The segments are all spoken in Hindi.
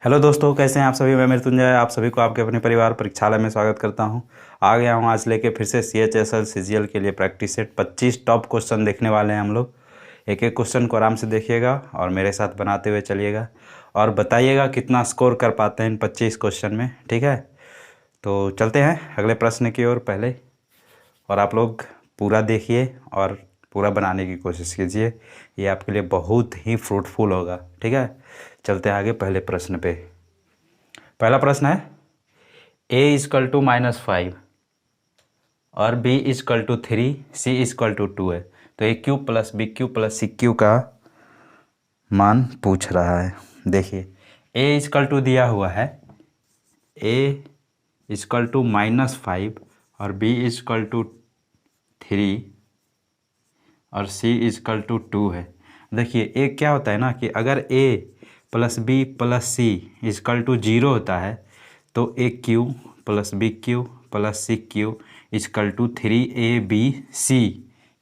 हेलो दोस्तों, कैसे हैं आप सभी। मैं मृत्युंजय आप सभी को आपके अपने परिवार परीक्षालय में स्वागत करता हूं। आ गया हूं आज लेके फिर से CHSL CGL के लिए प्रैक्टिस सेट 25 टॉप क्वेश्चन देखने वाले हैं हम लोग। एक एक क्वेश्चन को आराम से देखिएगा और मेरे साथ बनाते हुए चलिएगा और बताइएगा कितना स्कोर कर पाते हैं इन 25 क्वेश्चन में। ठीक है, तो चलते हैं अगले प्रश्न की ओर पहले। और आप लोग पूरा देखिए और पूरा बनाने की कोशिश कीजिए, ये आपके लिए बहुत ही फ्रूटफुल होगा। ठीक है, चलते हैं आगे पहले प्रश्न पे। पहला प्रश्न है a=-5 और b=3, c=2 है, तो a³ + b³ + c³ का मान पूछ रहा है। देखिए a= दिया हुआ है, a=-5 और b=3 और c=2 है। देखिए एक क्या होता है ना कि अगर a + b + c 0 होता है तो a³ + b³ + c³ 3abc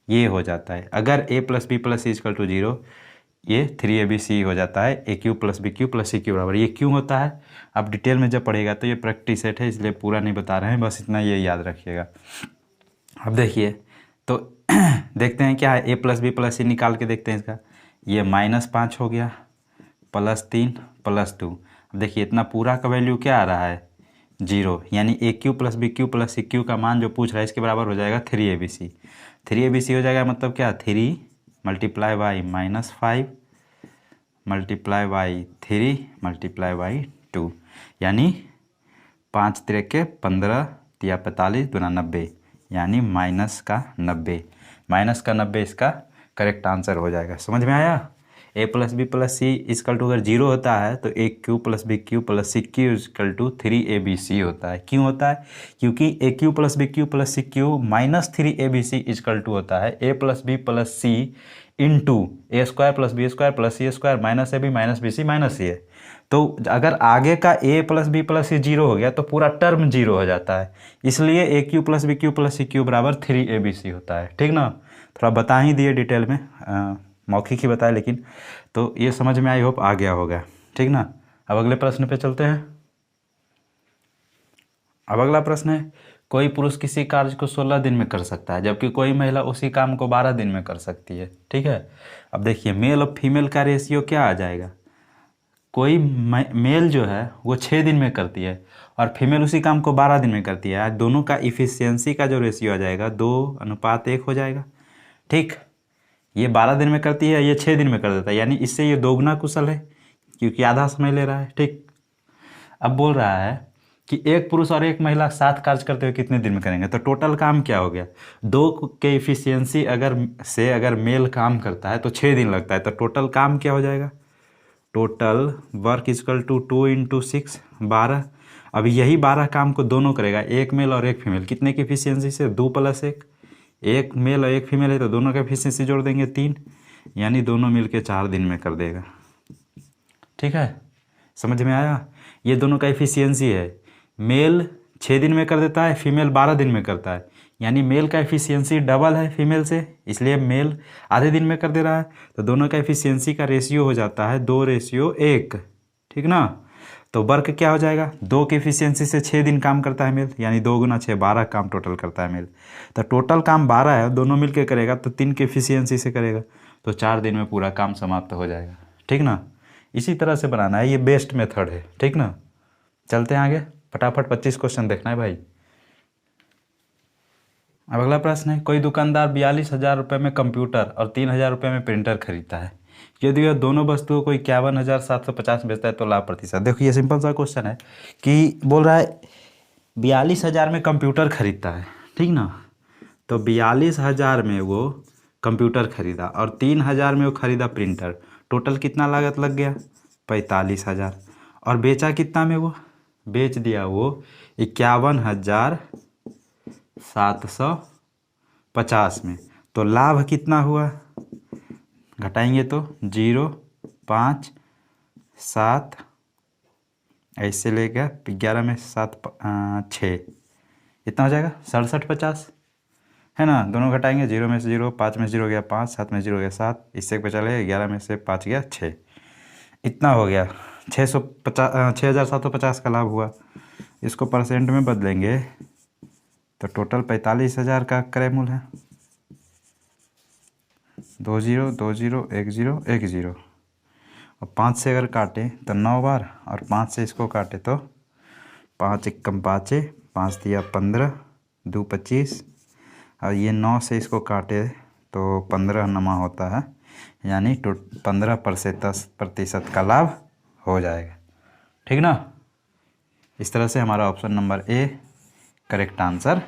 ये हो जाता है। अगर a + b + c 0 ये 3abc हो जाता है। a³ + b³ + c³ बराबर ये क्यों होता है, आप डिटेल में जब पढ़ेगा तो ये प्रैक्टिस सेट है इसलिए पूरा नहीं बता रहे हैं, बस इतना ये याद रखिएगा। अब देखिए तो देखते हैं क्या है, a + b + c निकाल के देखते हैं इसका। ये -5 हो गया, +3 +2। अब देखिए इतना पूरा का वैल्यू क्या आ रहा है, 0, यानी a³ + b³ + c³ का मान जो पूछ रहा है इसके बराबर हो जाएगा 3abc। 3abc हो जाएगा मतलब क्या, 3 × -5 × 3 × 2, यानी 5 × 15 × 45 × 90, यानी -90। -90 इसका करेक्ट आंसर हो जाएगा। समझ में आया। a + b + c अगर 0 होता है तो a³ + b³ + c³ 3abc होता है। क्यों होता है, क्योंकि a³ + b³ + c³ -3abc होता है a + b + c into a² + b² + c² -ab -bc -a। तो अगर आगे का a + b + c 0 हो गया तो पूरा टर्म 0 हो जाता है, इसलिए a³ + b³ + c³ बराबर 3abc होता है। ठीक ना, थोड़ा बता ही दिए डिटेल में, मौखिक ही बताया, लेकिन तो ये समझ में आई होप आ गया होगा। ठीक ना, अब अगले प्रश्न पे चलते हैं। अब अगला प्रश्न है, कोई पुरुष किसी कार्य को 16 दिन में कर सकता है जबकि कोई महिला उसी काम को 12 दिन में कर सकती है। ठीक है, अब देखिए मेल और फीमेल का रेशियो क्या आ जाएगा। कोई मेल जो है वो 6 दिन में करती है और फीमेल उसी काम को 12 दिन में करती है। आज दोनों का इफ़िशियंसी का जो रेशियो आ जाएगा 2:1 हो जाएगा। ठीक, ये 12 दिन में करती है, ये 6 दिन में कर देता है, यानी इससे ये दोगुना कुशल है क्योंकि आधा समय ले रहा है। ठीक, अब बोल रहा है कि एक पुरुष और एक महिला साथ कार्य करते हुए कितने दिन में करेंगे, तो टोटल काम क्या हो गया, दो के इफिशियंसी अगर मेल काम करता है तो 6 दिन लगता है, तो टोटल काम क्या हो जाएगा, टोटल वर्क = 2 × 6 12। अब यही 12 काम को दोनों करेगा, एक मेल और एक फीमेल, कितने की इफिशियंसी से, 2 + 1, एक मेल और एक फीमेल है तो दोनों का एफिशिएंसी जोड़ देंगे 3, यानी दोनों मिलके 4 दिन में कर देगा। ठीक है, समझ में आया। ये दोनों का एफिशिएंसी है, मेल 6 दिन में कर देता है, फीमेल 12 दिन में करता है, यानी मेल का एफिशिएंसी डबल है फीमेल से, इसलिए मेल आधे दिन में कर दे रहा है, तो दोनों का एफिशिएंसी का रेशियो हो जाता है 2:1। ठीक ना, तो वर्क क्या हो जाएगा, 2 की एफिशिएंसी से 6 दिन काम करता है मेल, यानी 2 × 6 12 काम टोटल करता है मेल। तो टोटल काम 12 है, दोनों मिलके करेगा तो 3 की एफिशिएंसी से करेगा, तो 4 दिन में पूरा काम समाप्त हो जाएगा। ठीक ना, इसी तरह से बनाना है, ये बेस्ट मेथड है। ठीक ना, चलते हैं आगे, फटाफट 25 क्वेश्चन देखना है भाई। अब अगला प्रश्न है, कोई दुकानदार 42,000 रुपये में कंप्यूटर और 3,000 रुपये में प्रिंटर खरीदता है, यदि वह दोनों वस्तुओं को 51,750 बेचता है तो लाभ प्रतिशत। देखो ये सिंपल सा क्वेश्चन है कि बोल रहा है 42,000 में कंप्यूटर खरीदता है, ठीक ना, तो 42,000 में वो कंप्यूटर खरीदा और 3,000 में वो खरीदा प्रिंटर, टोटल कितना लागत लग गया, 45,000, और बेचा कितना में, वो बेच दिया वो 51,750 में, तो लाभ कितना हुआ, घटाएंगे तो 0 5 7 ऐसे लेगा, 11 में 7 6, इतना हो जाएगा 6750 है ना। दोनों घटाएंगे, 0 में से 0, 5 में से 0 गया 5, 7 में से 0 गया 7, इससे बचा ले 11 में से 5 गया 6, इतना हो गया। 6,750 का लाभ हुआ। इसको परसेंट में बदलेंगे तो टोटल 45,000 का क्रय मूल्य है। 2 0 2 0 1 0 1 0 और 5 से अगर काटे तो 9 बार, और 5 से इसको काटे तो 5 एकम 5, 5 दिया 15, 2 25, और ये 9 से इसको काटे तो 15 नमा होता है, यानी 15% का लाभ हो जाएगा। ठीक ना। इस तरह से हमारा option number A correct answer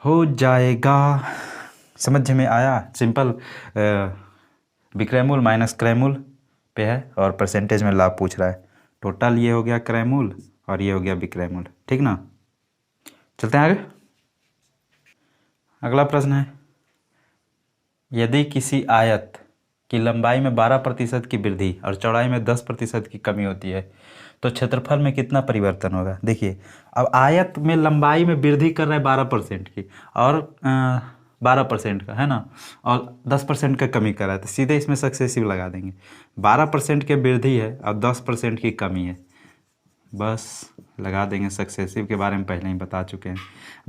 हो जाएगा। समझ में आया। सिंपल विक्रय मूल्य माइनस क्रय मूल्य पे है और परसेंटेज में लाभ पूछ रहा है। टोटल ये हो गया क्रय मूल्य और ये हो गया विक्रय मूल्य। ठीक ना। चलते हैं आगे। अगला प्रश्न है, यदि किसी आयत की लंबाई में 12% की वृद्धि और चौड़ाई में 10% की कमी होती है तो क्षेत्रफल में कितना परिवर्तन होगा। देखिए, अब आयत में लंबाई में वृद्धि कर रहा है 12% की और 12% का है ना, और 10% का कमी कर रहा है, तो सीधे इसमें सक्सेसिव लगा देंगे। 12% की वृद्धि है और 10% की कमी है, बस लगा देंगे। सक्सेसिव के बारे में पहले ही बता चुके हैं।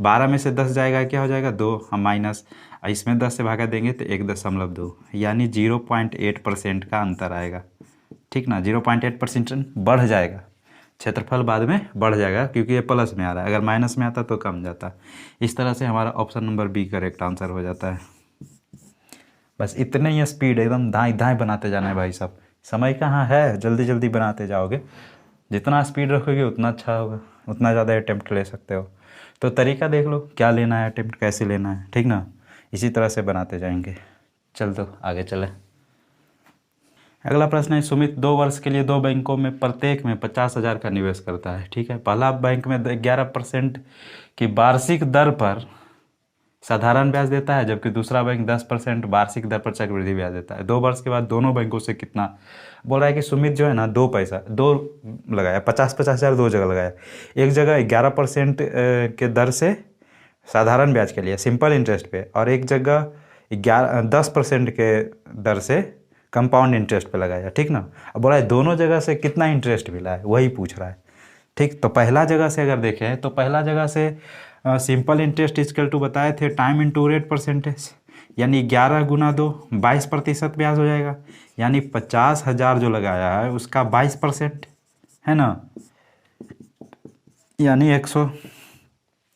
12 में से 10 जाएगा, क्या हो जाएगा 2, हम माइनस इसमें 10 से भागा देंगे तो 1.2, यानी 0.8% का अंतर आएगा। ठीक ना। 0.8% बढ़ जाएगा, क्षेत्रफल बाद में बढ़ जाएगा क्योंकि ये प्लस में आ रहा है, अगर माइनस में आता तो कम जाता। इस तरह से हमारा option number B correct answer हो जाता है। बस इतने ही स्पीड एकदम दाएं दाएं बनाते जाना है भाई साहब, समय कहाँ है, जल्दी जल्दी बनाते जाओगे। जितना स्पीड रखोगे उतना अच्छा होगा, उतना ज़्यादा अटेम्प्ट ले सकते हो। तो तरीका देख लो क्या लेना है, अटेम्प्ट कैसे लेना है। ठीक ना। इसी तरह से बनाते जाएंगे। चल तो आगे चले। अगला प्रश्न है, सुमित 2 वर्ष के लिए 2 बैंकों में प्रत्येक में 50,000 का निवेश करता है। ठीक है। पहला बैंक में 11% की वार्षिक दर पर साधारण ब्याज देता है, जबकि दूसरा बैंक 10% वार्षिक दर पर चक्रवृद्धि ब्याज देता है। 2 वर्ष के बाद दोनों बैंकों से कितना, बोल रहा है कि सुमित जो है ना 2 लगाया, 50,000 2 जगह लगाया। एक जगह 11% के दर से साधारण ब्याज के लिए सिंपल इंटरेस्ट पे, और एक जगह 10% के दर से कंपाउंड इंटरेस्ट पे लगाया। ठीक ना। अब बोला है दोनों जगह से कितना इंटरेस्ट मिला है, वही पूछ रहा है। ठीक। तो पहला जगह से अगर देखें तो पहला जगह से सिंपल इंटरेस्ट इक्वल टू बताए थे टाइम इंटू रेट परसेंटेज, यानी 11 गुना 2 22% ब्याज हो जाएगा, यानी 50,000 जो लगाया है उसका 22% है ना, यानी 100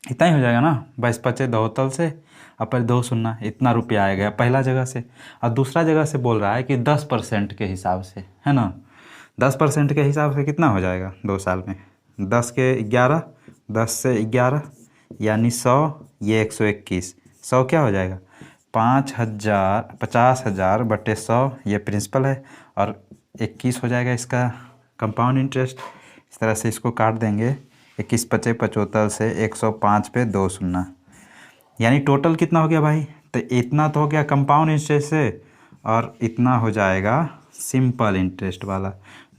इतना ही हो जाएगा ना। 22 पचे 2 तल से अपर 2 शून्य, इतना रुपया आएगा पहला जगह से। और दूसरा जगह से बोल रहा है कि 10% के हिसाब से है ना, 10% के हिसाब से कितना हो जाएगा 2 साल में, 10 के 11, 10 से 11 यानी 100, ये 121, 100 क्या हो जाएगा 50,000 बटे 100, ये प्रिंसिपल है, और 21 हो जाएगा इसका कंपाउंड इंटरेस्ट। इस तरह से इसको काट देंगे, 21 पचे 75 से 105 पे 2 शून्य, यानी टोटल कितना हो गया भाई, तो इतना तो हो गया कंपाउंड इंटरेस्ट से, और इतना हो जाएगा सिंपल इंटरेस्ट वाला।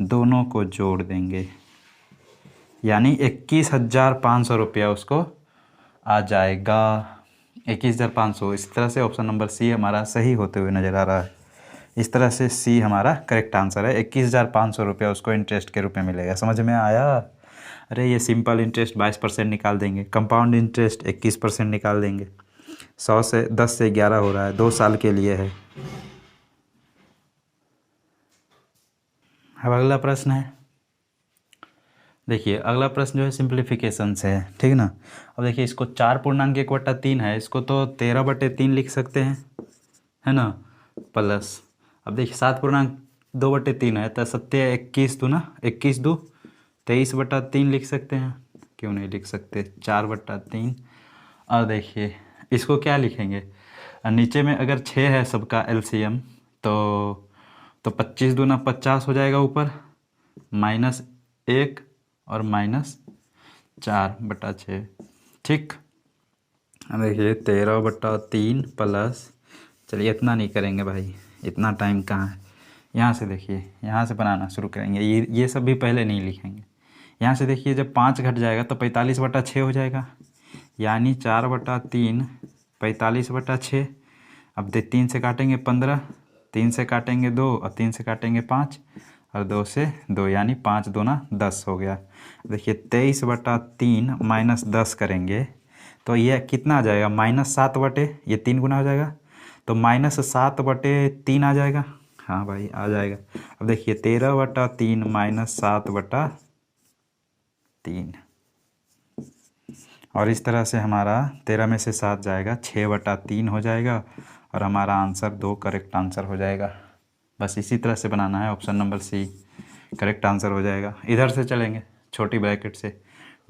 दोनों को जोड़ देंगे यानी 21,500 रुपया उसको आ जाएगा, 21,500। इस तरह से ऑप्शन नंबर सी हमारा सही होते हुए नज़र आ रहा है। इस तरह से सी हमारा करेक्ट आंसर है। 21,500 रुपया उसको इंटरेस्ट के रूप में मिलेगा। समझ में आया। अरे ये सिंपल इंटरेस्ट 22% निकाल देंगे, कंपाउंड इंटरेस्ट 21% निकाल देंगे। 100 से 10 से 11 हो रहा है, 2 साल के लिए है। अब अगला प्रश्न है, देखिए अगला प्रश्न जो है सिंप्लीफिकेशन से है। ठीक ना। अब देखिए इसको 4.1/3 है, इसको तो 13/3 लिख सकते हैं है ना, प्लस अब देखिए 7.2/3 है तो 7 21 दूना 21 2 23/3 लिख सकते हैं, क्यों नहीं लिख सकते 4/3। और देखिए इसको क्या लिखेंगे, नीचे में अगर 6 है सबका एलसीएम तो 25 दूना 50 हो जाएगा ऊपर, -1 और -4/6। ठीक। अब देखिए 13/3 प्लस, चलिए इतना नहीं करेंगे भाई, इतना टाइम कहाँ है। यहाँ से देखिए, यहाँ से बनाना शुरू करेंगे, ये सब भी पहले नहीं लिखेंगे। यहाँ से देखिए जब 5 घट जाएगा तो 45/6 हो जाएगा, यानी 4/3 45/6। अब 3 से काटेंगे 15, 3 से काटेंगे 2 और 3 से काटेंगे 5, और 2 से 2 यानी 5 दूना 10 हो गया। देखिए 23/3 माइनस 10 करेंगे तो ये कितना आ जाएगा, -7 बटे ये 3 गुना हो जाएगा तो -7/3 आ जाएगा। हाँ भाई आ जाएगा। अब देखिए 13/3 -7/3 और इस तरह से हमारा 13 में से 7 जाएगा, 6/3 हो जाएगा और हमारा आंसर 2 करेक्ट आंसर हो जाएगा। बस इसी तरह से बनाना है, option number C correct answer हो जाएगा। इधर से चलेंगे छोटी ब्रैकेट से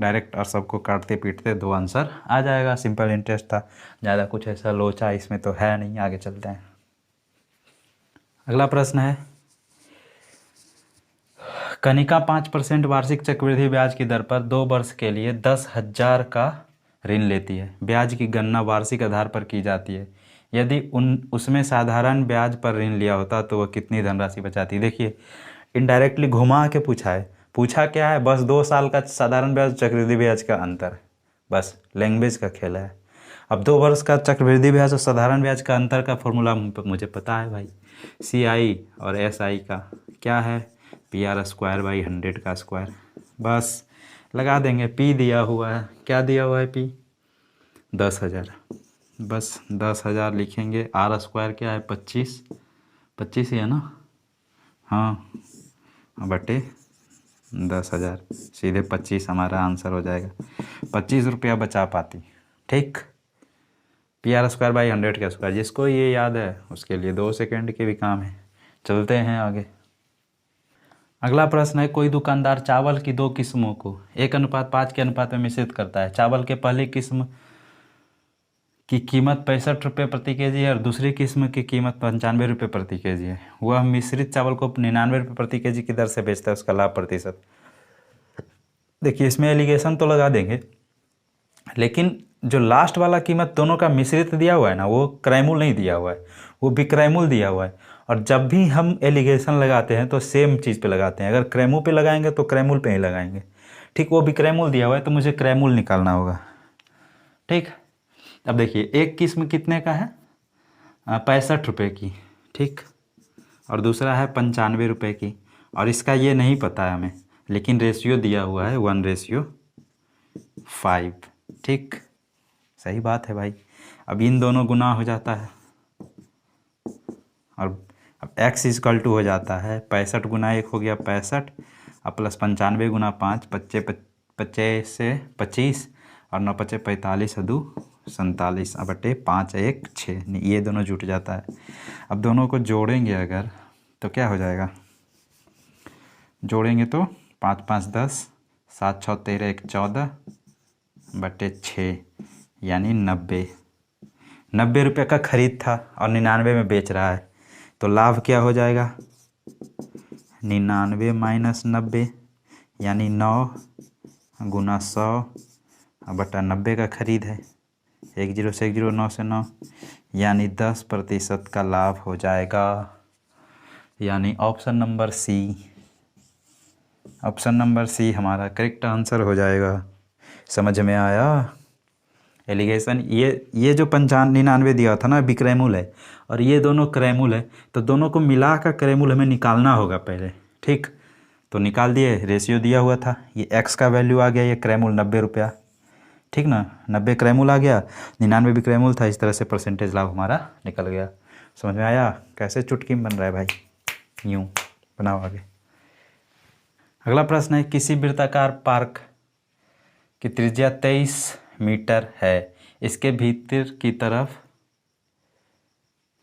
डायरेक्ट और सबको काटते पीटते 2 आंसर आ जाएगा। सिंपल इंटरेस्ट था, ज़्यादा कुछ ऐसा लोचा इसमें तो है नहीं। आगे चलते हैं। अगला प्रश्न है, कनिका 5% वार्षिक चक्रवृद्धि ब्याज की दर पर 2 वर्ष के लिए 10,000 का ऋण लेती है। ब्याज की गणना वार्षिक आधार पर की जाती है। यदि उसमें साधारण ब्याज पर ऋण लिया होता तो वह कितनी धनराशि बचाती। देखिए इनडायरेक्टली घुमा के पूछा है। पूछा क्या है, बस 2 साल का साधारण ब्याज चक्रवृद्धि ब्याज का अंतर, बस लैंग्वेज का खेल है। अब 2 वर्ष का चक्रवृद्धि ब्याज और साधारण ब्याज का अंतर का फॉर्मूला मुझे पता है भाई, CI और SI का क्या है, PR²/100 का स्क्वायर। बस लगा देंगे। P दिया हुआ है, क्या दिया हुआ है P 10,000, बस 10,000 लिखेंगे। R² क्या है 25 ही है ना, हाँ बटे 10,000, सीधे 25 हमारा आंसर हो जाएगा। 25 रुपया बचा पाती। ठीक, PR²/100 का स्क्वायर, जिसको ये याद है उसके लिए 2 सेकंड के भी काम है। चलते हैं आगे। अगला प्रश्न है, कोई दुकानदार चावल की 2 किस्मों को 1:5 के अनुपात में मिश्रित करता है। चावल के पहली किस्म की कीमत 65 रुपये प्रति केजी है और दूसरी किस्म की कीमत 95 रुपये प्रति केजी है। वह मिश्रित चावल को 99 रुपये प्रति केजी की दर से बेचता है। उसका लाभ प्रतिशत। देखिए इसमें एलिगेशन तो लगा देंगे, लेकिन जो लास्ट वाला कीमत दोनों का मिश्रित दिया हुआ है ना, वो क्रयमूल्य नहीं दिया हुआ है, वो विक्रयमूल्य दिया हुआ है। और जब भी हम एलिगेशन लगाते हैं तो सेम चीज़ पे लगाते हैं। अगर क्रयमूल्य पे लगाएंगे तो क्रयमूल्य पे ही लगाएंगे। ठीक, वो विक्रयमूल्य दिया हुआ है तो मुझे क्रयमूल्य निकालना होगा। ठीक, अब देखिए एक किस्म कितने का है, 65 रुपये की। ठीक, और दूसरा है 95 रुपये की। और इसका ये नहीं पता है हमें, लेकिन रेशियो दिया हुआ है 1:5। ठीक, सही बात है भाई। अब इन दोनों गुना हो जाता है और अब x = हो जाता है 65 गुना 1 हो गया 65 और प्लस 95 गुना 5 25 से 25 और 9 5 45 और 2 47 और बटे 5 1 6, ये दोनों जुट जाता है। अब दोनों को जोड़ेंगे अगर तो क्या हो जाएगा, जोड़ेंगे तो 5 5 10 7 6 13 1 14 बटे 6 यानी 90 रुपये का खरीद था और 99 में बेच रहा है तो लाभ क्या हो जाएगा, 99 - 90 यानी 9 गुना 100 बटा 90 का खरीद है। 1 0 से 1 0 9 से 9 यानी 10% का लाभ हो जाएगा। यानी ऑप्शन नंबर सी हमारा करेक्ट आंसर हो जाएगा। समझ में आया एलिगेशन। ये जो 95 दिया था ना विक्रयमूल्य है और ये दोनों क्रयमूल्य है, तो दोनों को मिला कर क्रयमूल्य हमें निकालना होगा पहले। ठीक, तो निकाल दिए। रेशियो दिया हुआ था, ये x का वैल्यू आ गया, ये क्रयमूल्य 90 रुपया। ठीक ना, 90 क्रयमूल्य आ गया, 99 विक्रयमूल्य था। इस तरह से परसेंटेज लाभ हमारा निकल गया। समझ में आया कैसे चुटकी में बन रहा है भाई, यूँ बनाओ आगे। अगला प्रश्न है, किसी वृत्ताकार पार्क की त्रिज्या 23 मीटर है। इसके भीतर की तरफ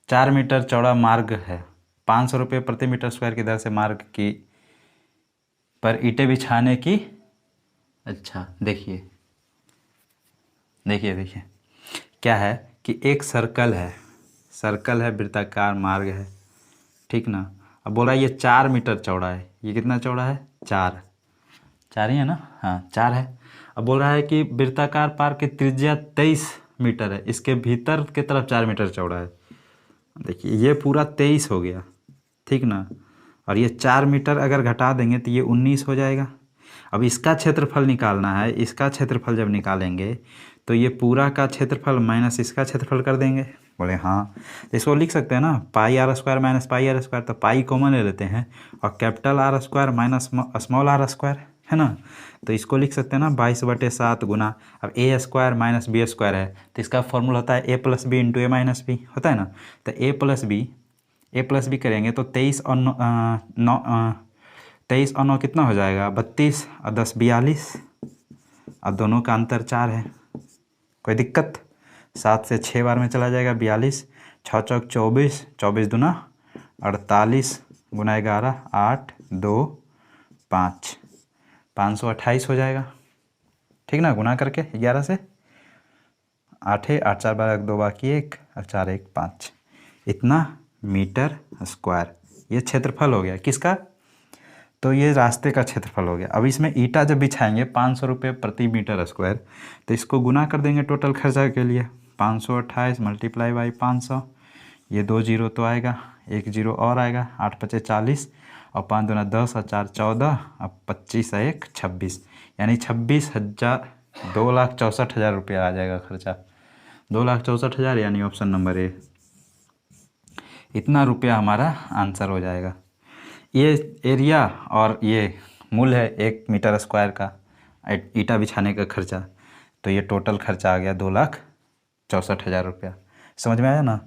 4 मीटर चौड़ा मार्ग है। 500 रुपये प्रति मीटर स्क्वायर की दर से मार्ग की पर ईंटें बिछाने की। अच्छा देखिए क्या है कि एक सर्कल है वृत्ताकार मार्ग है। ठीक ना, अब बोल रहा है ये 4 मीटर चौड़ा है। ये कितना चौड़ा है, 4 ही है ना, हाँ 4 है। अब बोल रहा है कि वृत्ताकार पार्क की त्रिज्या 23 मीटर है। इसके भीतर की तरफ 4 मीटर चौड़ा है। देखिए ये पूरा 23 हो गया। ठीक ना, और ये 4 मीटर अगर घटा देंगे तो ये 19 हो जाएगा। अब इसका क्षेत्रफल निकालना है। इसका क्षेत्रफल जब निकालेंगे तो ये पूरा का क्षेत्रफल माइनस इसका क्षेत्रफल कर देंगे। बोले हाँ, तो इसको लिख सकते हैं ना, pi r square minus pi r square, तो पाई कॉमन ले लेते हैं और capital r square minus small r square, है ना। तो इसको लिख सकते हैं ना 22/7 गुना, अब ए स्क्वायर माइनस बी स्क्वायर है तो इसका फॉर्मूला होता है ए प्लस बी इंटू ए माइनस बी, होता है ना। तो ए प्लस बी करेंगे तो 23 और 9 कितना हो जाएगा, 32 और 10 42, अब दोनों का अंतर 4 है, कोई दिक्कत। 7 से 6 बार में चला जाएगा 42, 6 चौक 24, 24 दूना 48 गुना 11 8 2 5, 528 हो जाएगा, ठीक ना। गुना करके 11 से 8 है, 8 4 12 2 बाकी 1 और 4 1 5, इतना मीटर स्क्वायर ये क्षेत्रफल हो गया किसका, तो ये रास्ते का क्षेत्रफल हो गया। अब इसमें ईटा जब बिछाएंगे 500 रुपये प्रति मीटर स्क्वायर, तो इसको गुना कर देंगे टोटल खर्चा के लिए, 528 मल्टीप्लाई बाई 500, ये 2 जीरो तो आएगा, 1 जीरो और आएगा, 8 पचे 40 और 5 दूना 10 और 4 14, अब 25 और 1 26, यानी 26,000 2,64,000 रुपया आ जाएगा खर्चा, 2,64,000, यानी ऑप्शन नंबर ए, इतना रुपया हमारा आंसर हो जाएगा। ये एरिया और ये मूल है 1 मीटर स्क्वायर का ईटा बिछाने का खर्चा, तो ये टोटल खर्चा आ गया 2,64,000 रुपया। समझ में आया ना।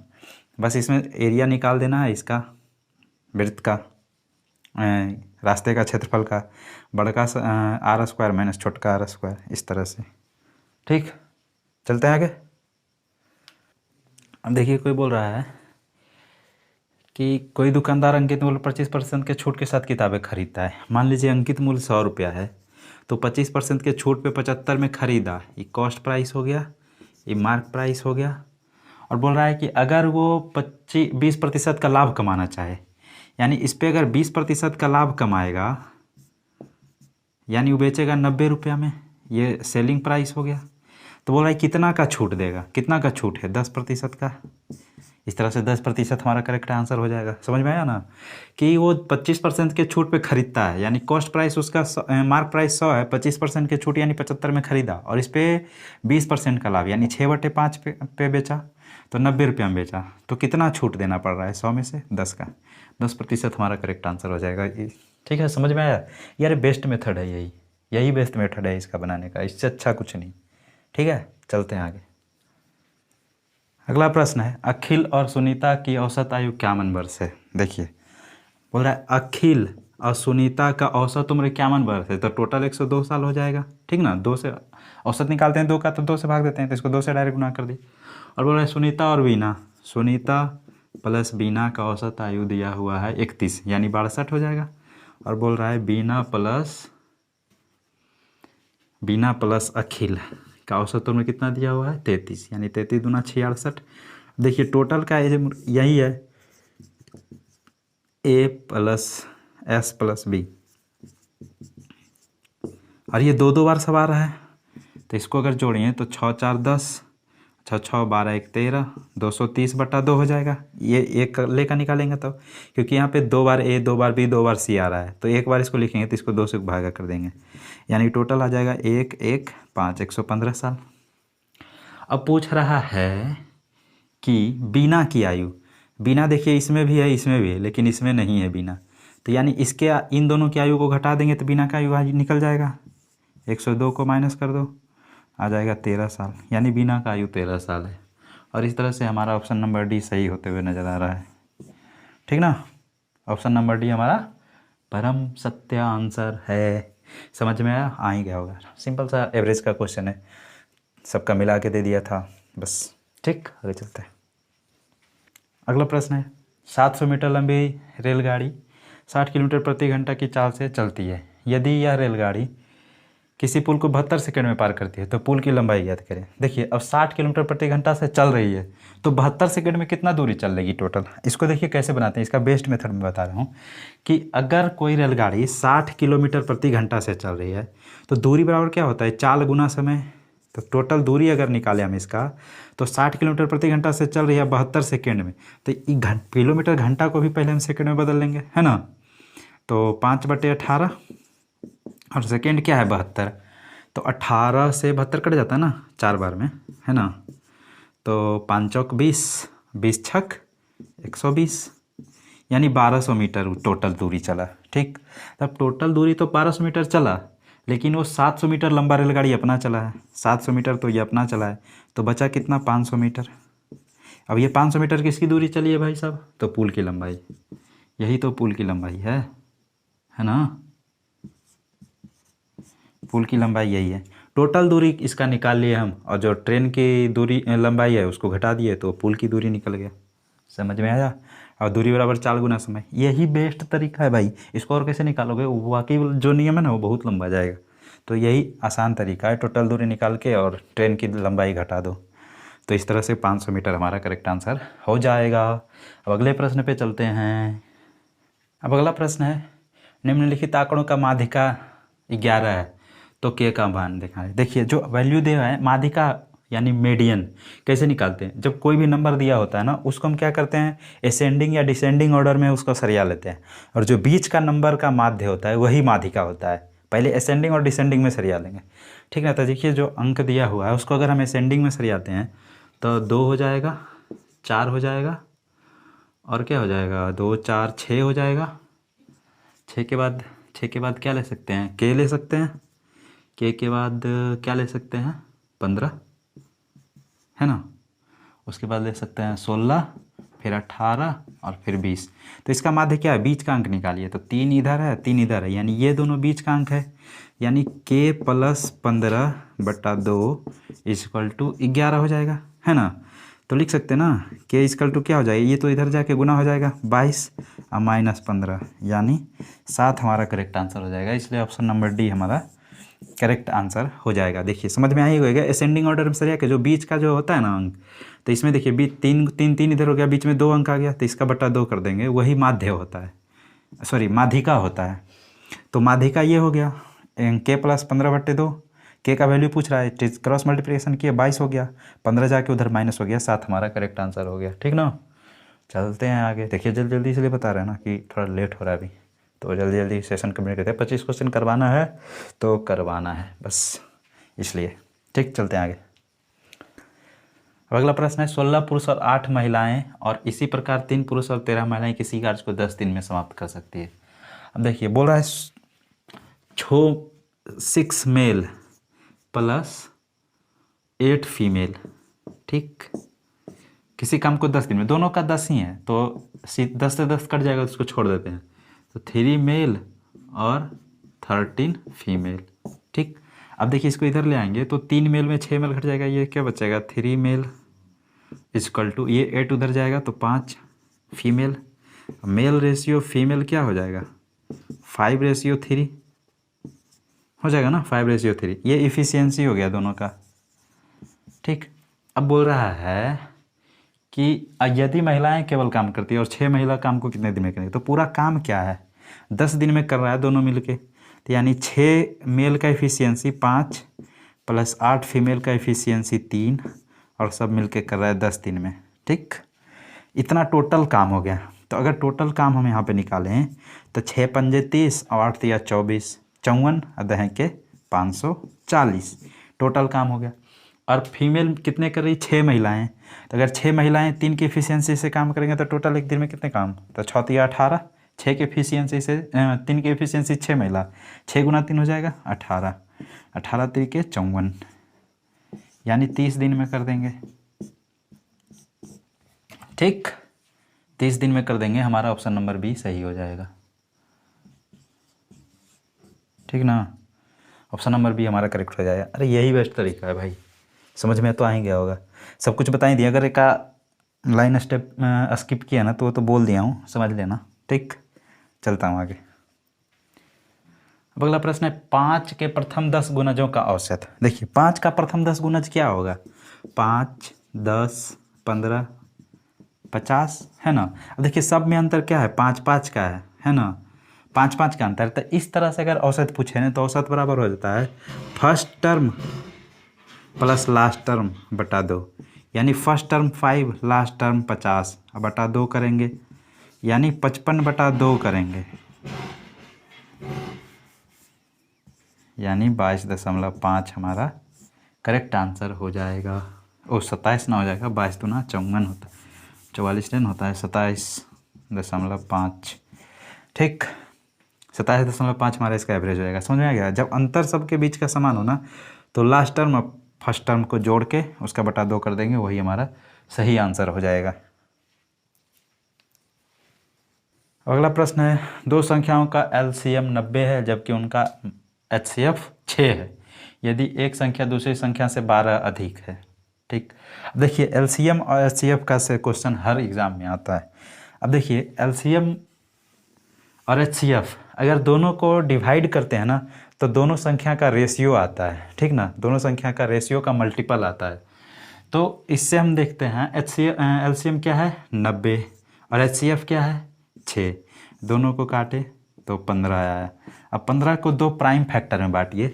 बस इसमें एरिया निकाल देना है इसका, वृत्त का, रास्ते का क्षेत्रफल का, बड़का आर स्क्वायर माइनस छोटका आर स्क्वायर, इस तरह से। ठीक, चलते हैं आगे। अब देखिए कोई बोल रहा है कि कोई दुकानदार अंकित मूल्य 25% के छूट के साथ किताबें खरीदता है। मान लीजिए अंकित मूल्य 100 रुपया है, तो 25% के छूट पे 75 में ख़रीदा, ये कॉस्ट प्राइस हो गया, ये मार्क प्राइस हो गया। और बोल रहा है कि अगर वो 20% का लाभ कमाना चाहे, यानी इस पर अगर 20% का लाभ कमाएगा, यानी वो बेचेगा 90 रुपया में, ये सेलिंग प्राइस हो गया। तो बोल रहा है कितना का छूट देगा, कितना का छूट है, 10% का। इस तरह से 10% हमारा करेक्ट आंसर हो जाएगा। समझ में आया ना, कि वो 25% के छूट पे खरीदता है, यानी कॉस्ट प्राइस उसका मार्क प्राइस 100 है, 25% के छूट यानी 75 में खरीदा, और इस पर 20% का लाभ यानी 6/5 पे बेचा, तो 90 रुपया में बेचा, तो कितना छूट देना पड़ रहा है 100 में से 10 का, 10% हमारा करेक्ट आंसर हो जाएगा। ठीक है, समझ में आया। यार बेस्ट मेथड है, यही बेस्ट मेथड है इसका बनाने का, इससे अच्छा कुछ नहीं। ठीक है, चलते हैं आगे। अगला प्रश्न है, अखिल और सुनीता की औसत आयु 51 वर्ष है। देखिए बोल रहा है अखिल और सुनीता का औसत उम्र 51 वर्ष है, तो टोटल 102 साल हो जाएगा। ठीक ना, 2 से औसत निकालते हैं, 2 का तो 2 से भाग देते हैं, तो इसको 2 से डायरेक्ट गुना कर दी। और बोल रहा है सुनीता और बीना, सुनीता प्लस बीना का औसत आयु दिया हुआ है 31, यानी 62 हो जाएगा। और बोल रहा है बीना प्लस अखिल का औसत उम्र कितना दिया हुआ है 33, यानी 33 दूना 66। देखिए टोटल का एज यही है, ए प्लस एस प्लस बी, और ये 2 बार सब आ रहा है, तो इसको अगर जोड़िए तो 6 4 10, 6 6 12 1 13, 230/2 हो जाएगा। ये एक लेकर निकालेंगे तो, क्योंकि यहाँ पे 2 बार ए 2 बार बी 2 बार सी आ रहा है, तो एक बार इसको लिखेंगे तो इसको 2 से भागा कर देंगे, यानी टोटल आ जाएगा 1 1 5 115 साल। अब पूछ रहा है कि बीना की आयु, बीना देखिए इसमें भी है इसमें भी है, लेकिन इसमें नहीं है बीना, तो यानी इसके इन दोनों की आयु को घटा देंगे तो बीना का आयु निकल जाएगा। 102 को माइनस कर दो, आ जाएगा 13 साल, यानी बीना का आयु 13 साल है। और इस तरह से हमारा ऑप्शन नंबर डी सही होते हुए नज़र आ रहा है। ठीक ना, ऑप्शन नंबर डी हमारा परम सत्य आंसर है। समझ में आया, आ ही गया होगा, सिंपल सा एवरेज का क्वेश्चन है, सबका मिला के दे दिया था बस। ठीक, आगे चलते हैं। अगला प्रश्न है, 700 मीटर लंबी रेलगाड़ी 60 किलोमीटर प्रति घंटा की चाल से चलती है। यदि यह रेलगाड़ी किसी पुल को 72 सेकंड में पार करती है, तो पुल की लंबाई ज्ञात करें। देखिए अब 60 किलोमीटर प्रति घंटा से चल रही है, तो 72 सेकंड में कितना दूरी चल लेगी टोटल। इसको देखिए कैसे बनाते हैं, इसका बेस्ट मेथड में बता रहा हूँ कि अगर कोई रेलगाड़ी 60 किलोमीटर प्रति घंटा से चल रही है, तो दूरी बराबर क्या होता है, चाल गुना समय। तो टोटल दूरी अगर निकालें हम इसका, तो 60 किलोमीटर प्रति घंटा से चल रही है 72 सेकेंड में, तो किलोमीटर घंटा को भी पहले हम सेकेंड में बदल लेंगे, है ना। तो 5/18 और सेकेंड क्या है 72, तो 18 से 72 कट जाता है ना 4 बार में, है ना। तो 5 चौक 20 20 छक 120, यानी 1200 मीटर टोटल दूरी चला। ठीक, तब टोटल दूरी तो 1200 मीटर चला, लेकिन वो 700 मीटर लंबा रेलगाड़ी अपना चला है, 700 मीटर तो ये अपना चला है, तो बचा कितना 500 मीटर। अब ये 500 मीटर किसकी दूरी चली है भाई साहब, तो पुल की लंबाई, यही तो पुल की लंबाई है ना, पुल की लंबाई यही है। टोटल दूरी इसका निकाल लिए हम, और जो ट्रेन की दूरी लंबाई है उसको घटा दिए, तो पुल की दूरी निकल गया। समझ में आया। और दूरी बराबर 4 गुना समय, यही बेस्ट तरीका है भाई। इसको और कैसे निकालोगे, वाकई जो नियम है ना वो बहुत लंबा जाएगा। तो यही आसान तरीका है, टोटल दूरी निकाल के और ट्रेन की लंबाई घटा दो। तो इस तरह से 500 मीटर हमारा करेक्ट आंसर हो जाएगा। अब अगले प्रश्न पे चलते हैं। अब अगला प्रश्न है, निम्नलिखित आंकड़ों का माध्यिका 11 है तो के का मान दिखाएं। देखिए जो वैल्यू दिया है माध्यिका यानी मीडियन कैसे निकालते हैं, जब कोई भी नंबर दिया होता है ना उसको हम क्या करते हैं, असेंडिंग या डिसेंडिंग ऑर्डर में उसको सरिया लेते हैं, और जो बीच का नंबर का माध्य होता है वही माध्यिका होता है। पहले असेंडिंग और डिसेंडिंग में सरिया लेंगे, ठीक है। तो देखिए जो अंक दिया हुआ है उसको अगर हम असेंडिंग में सरियाते हैं तो 2 हो जाएगा, 4 हो जाएगा, और क्या हो जाएगा 2 4 6 हो जाएगा। 6 के बाद क्या ले सकते हैं, के ले सकते हैं, के बाद क्या ले सकते हैं 15, है ना। उसके बाद ले सकते हैं 16, फिर 18 और फिर 20। तो इसका माध्य क्या है, बीच का अंक निकालिए। तो 3 इधर है 3 इधर है, यानी ये दोनों बीच का अंक है, यानी k + 15/2 = 11 हो जाएगा, है ना। तो लिख सकते हैं ना k = क्या हो जाएगा, ये तो इधर जाके गुना हो जाएगा 22 और -15, यानी 7 हमारा करेक्ट आंसर हो जाएगा। इसलिए ऑप्शन नंबर डी हमारा करेक्ट आंसर हो जाएगा। देखिए समझ में आई होगा, असेंडिंग ऑर्डर में सरिया के जो बीच का जो होता है ना अंक, तो इसमें देखिए बीच 3 इधर हो गया, बीच में 2 अंक आ गया, तो इसका बटा 2 कर देंगे, वही माध्य होता है, सॉरी माध्यिका होता है। तो माध्यिका ये हो गया k + 15/2, के का वैल्यू पूछ रहा है, क्रॉस मल्टीप्लिकेशन किया 22 हो गया, 15 जाके उधर माइनस हो गया, 7 हमारा करेक्ट आंसर हो गया। ठीक ना, चलते हैं आगे। देखिए जल्दी जल्दी इसलिए बता रहे हैं ना कि थोड़ा लेट हो रहा है अभी, तो जल्दी जल्दी सेशन कंप्लीट करते हैं। 25 क्वेश्चन करवाना है तो करवाना है बस, इसलिए। ठीक, चलते हैं आगे। अब अगला प्रश्न है, 16 पुरुष और 8 महिलाएं और इसी प्रकार 3 पुरुष और 13 महिलाएं किसी कार्य को 10 दिन में समाप्त कर सकती है। अब देखिए बोल रहा है 6 मेल + 8 फीमेल, ठीक, किसी काम को 10 दिन में, दोनों का 10 ही है तो 10 से 10 कट जाएगा तो उसको छोड़ देते हैं। तो 3 मेल और 13 फीमेल, ठीक। अब देखिए इसको इधर ले आएंगे तो 3 मेल में 6 मेल घट जाएगा, ये क्या बचेगा 3 मेल = ये 8 उधर जाएगा तो 5 फीमेल। मेल रेशियो फीमेल क्या हो जाएगा 5:3 हो जाएगा ना, 5:3। ये इफ़िशियंसी हो गया दोनों का, ठीक। अब बोल रहा है कि यदि महिलाएं केवल काम करती है और 6 महिला काम को कितने दिन में करेंगे, तो पूरा काम क्या है 10 दिन में कर रहा है दोनों मिलके, तो यानी 6 मेल का इफ़िशियंसी 5 + 8 फीमेल का इफ़िशियंसी 3 और सब मिलके कर रहा है 10 दिन में, ठीक। इतना टोटल काम हो गया। तो अगर टोटल काम हम यहाँ पे निकालें तो 6 पंजे 30 और 8 तिया 24, 54 अदह के 540 टोटल काम हो गया। और फीमेल कितने कर रही, 6 महिलाएं, तो अगर 6 महिलाएं 3 की एफिशिएंसी से काम करेंगे तो टोटल एक दिन में कितने काम, तो 6 तिया 18, 6 की एफिशिएंसी से 3 की एफिशिएंसी 6 महिला, 6 × 3 हो जाएगा 18, 18 तिरिके 54, यानी 30 दिन में कर देंगे, ठीक। 30 दिन में कर देंगे, हमारा ऑप्शन नंबर बी सही हो जाएगा, ठीक ना। ऑप्शन नंबर बी हमारा करेक्ट हो जाएगा। अरे यही बेस्ट तरीका है भाई, समझ में तो आ ही गया होगा, सब कुछ बता ही दिया। अगर एक लाइन स्टेप स्किप किया ना तो वो तो बोल दिया हूँ, समझ लेना, ठीक। चलता हूँ आगे। अब अगला प्रश्न है 5 के प्रथम 10 गुणजों का औसत। देखिए 5 का प्रथम 10 गुणज क्या होगा, 5 10 15 50, है ना। अब देखिए सब में अंतर क्या है, 5 5 का है ना, 5 5 का अंतर। तो इस तरह से अगर औसत पूछे ना तो औसत बराबर हो जाता है फर्स्ट टर्म + लास्ट टर्म बटा 2, यानी फर्स्ट टर्म 5 लास्ट टर्म 50 बटा 2 करेंगे, यानी 55/2 करेंगे, यानी 22.5 हमारा करेक्ट आंसर हो जाएगा। ओ 27 ना हो जाएगा, 22 दूना 54 होता है, 44 होता है 27.5। ठीक, 27.5 हमारा इसका एवरेज हो जाएगा। समझ में आ गया? जब अंतर सबके बीच का समान हो ना तो लास्ट टर्म और फर्स्ट टर्म को जोड़ के उसका बटा 2 कर देंगे, वही हमारा सही आंसर हो जाएगा। अगला प्रश्न है, दो संख्याओं का एलसीएम 90 है जबकि उनका एचसीएफ 6 है। यदि एक संख्या दूसरी संख्या से 12 अधिक है। ठीक, अब देखिए एलसीएम और एचसीएफ का से क्वेश्चन हर एग्जाम में आता है। अब देखिए एलसीएम और एचसीएफ अगर दोनों को डिवाइड करते हैं ना तो दोनों संख्या का रेशियो आता है। ठीक ना, दोनों संख्या का रेशियो का मल्टीपल आता है। तो इससे हम देखते हैं एलसीएम क्या है 90 और एचसीएफ क्या है 6। दोनों को काटे तो 15 आया। अब 15 को दो प्राइम फैक्टर में बांटिए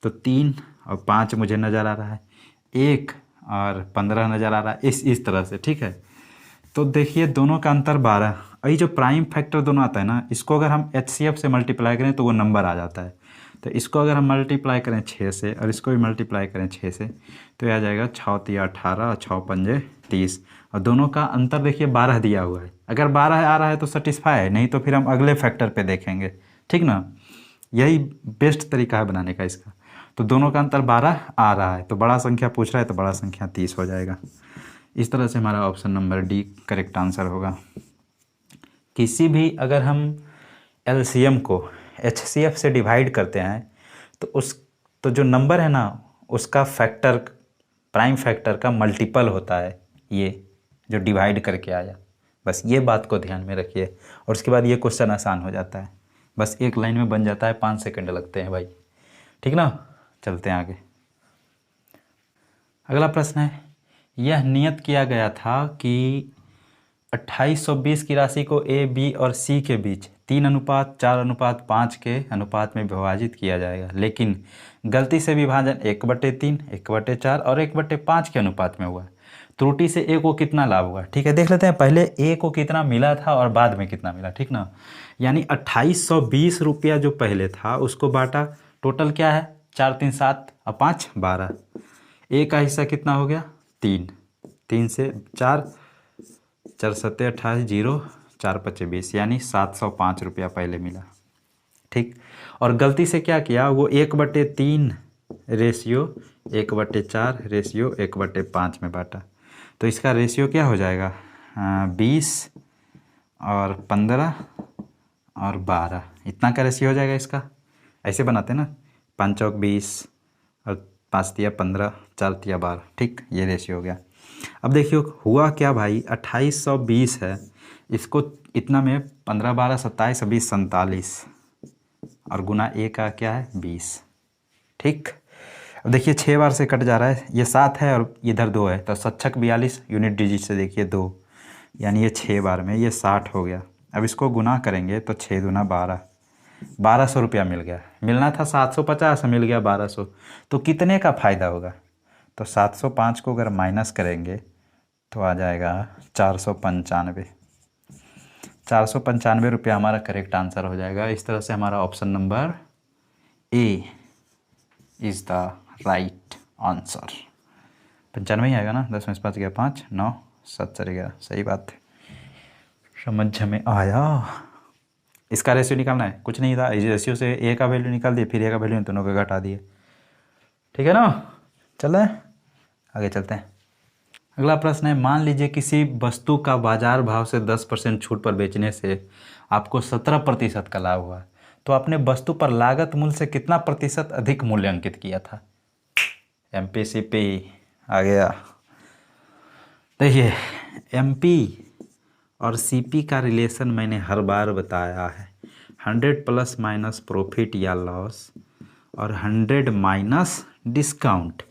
तो 3 और 5 मुझे नज़र आ रहा है, 1 और 15 नज़र आ रहा है, इस तरह से। ठीक है, तो देखिए दोनों का अंतर 12। और ये जो प्राइम फैक्टर दोनों आता है ना, इसको अगर हम एचसीएफ से मल्टीप्लाई करें तो वो नंबर आ जाता है। तो इसको अगर हम मल्टीप्लाई करें 6 से और इसको भी मल्टीप्लाई करें 6 से तो यह आ जाएगा 6 तिया 18 और 6 पंजे 30। और दोनों का अंतर देखिए 12 दिया हुआ है। अगर 12 आ रहा है तो सेटिस्फाई है, नहीं तो फिर हम अगले फैक्टर पे देखेंगे। ठीक ना, यही बेस्ट तरीका है बनाने का इसका। तो दोनों का अंतर 12 आ रहा है तो बड़ा संख्या पूछ रहा है तो बड़ा संख्या 30 हो जाएगा। इस तरह से हमारा option number D correct answer होगा। किसी भी अगर हम एलसीएम को एचसीएफ से डिवाइड करते हैं तो जो नंबर है ना उसका फैक्टर प्राइम फैक्टर का मल्टीपल होता है, ये जो डिवाइड करके आया। बस ये बात को ध्यान में रखिए और उसके बाद ये क्वेश्चन आसान हो जाता है। बस एक लाइन में बन जाता है, 5 सेकंड लगते हैं भाई। ठीक ना, चलते हैं आगे। अगला प्रश्न है, यह नियत किया गया था कि 2820 की राशि को ए बी और सी के बीच 3:4:5 के अनुपात में विभाजित किया जाएगा, लेकिन गलती से विभाजन 1/3, 1/4 और 1/5 के अनुपात में हुआ। त्रुटि से ए को कितना लाभ होगा? ठीक है, देख लेते हैं पहले ए को कितना मिला था और बाद में कितना मिला। ठीक ना, यानी 2820 रुपया जो पहले था उसको बांटा, टोटल क्या है 4 3 7 और 5 12। ए का हिस्सा कितना हो गया 3, 3 से 4 4 7 28 0 4 5 20, यानी 705 रुपया पहले मिला। ठीक, और गलती से क्या किया वो 1/3 रेशियो 1/4 रेशियो 1/5 में बांटा। तो इसका रेशियो क्या हो जाएगा 20 और 15 और 12, इतना का रेशियो हो जाएगा इसका। ऐसे बनाते हैं ना, 5 चौक 20 और 5 तिया 15 4 तिया 12। ठीक, ये रेशियो हो गया। अब देखियो हुआ क्या भाई, 2820 है, इसको इतना में 15 12 27 20 47 और गुना ए का क्या है 20। ठीक, अब देखिए 6 बार से कट जा रहा है, ये 7 है और इधर 2 है तो 7 42 यूनिट डिजिट से देखिए 2, यानी ये 6 बार में ये 60 हो गया। अब इसको गुना करेंगे तो 6 दूना 12, 1200 रुपया मिल गया। मिलना था 750, मिल गया 1200। तो कितने का फ़ायदा होगा? तो 705 को अगर माइनस करेंगे तो आ जाएगा 495। 495 रुपया हमारा करेक्ट आंसर हो जाएगा। इस तरह से हमारा option number A is the right answer. 95 ही आएगा ना, 10 में 5 गया 5 9 7 4 11, सही बात है, समझ में आया। इसका रेशियो निकालना है, कुछ नहीं था, इस रेशियो से ए का वैल्यू निकाल दिए, फिर ए का वैल्यू दोनों को घटा दिए। ठीक है ना, चलें आगे चलते हैं। अगला प्रश्न है, मान लीजिए किसी वस्तु का बाजार भाव से 10% छूट पर बेचने से आपको 17% का लाभ हुआ, तो आपने वस्तु पर लागत मूल्य से कितना प्रतिशत अधिक मूल्य अंकित किया था? एमपीसीपी आ गया। देखिए एमपी और सीपी का रिलेशन मैंने हर बार बताया है, 100 प्लस माइनस प्रॉफिट या लॉस और 100 माइनस डिस्काउंट।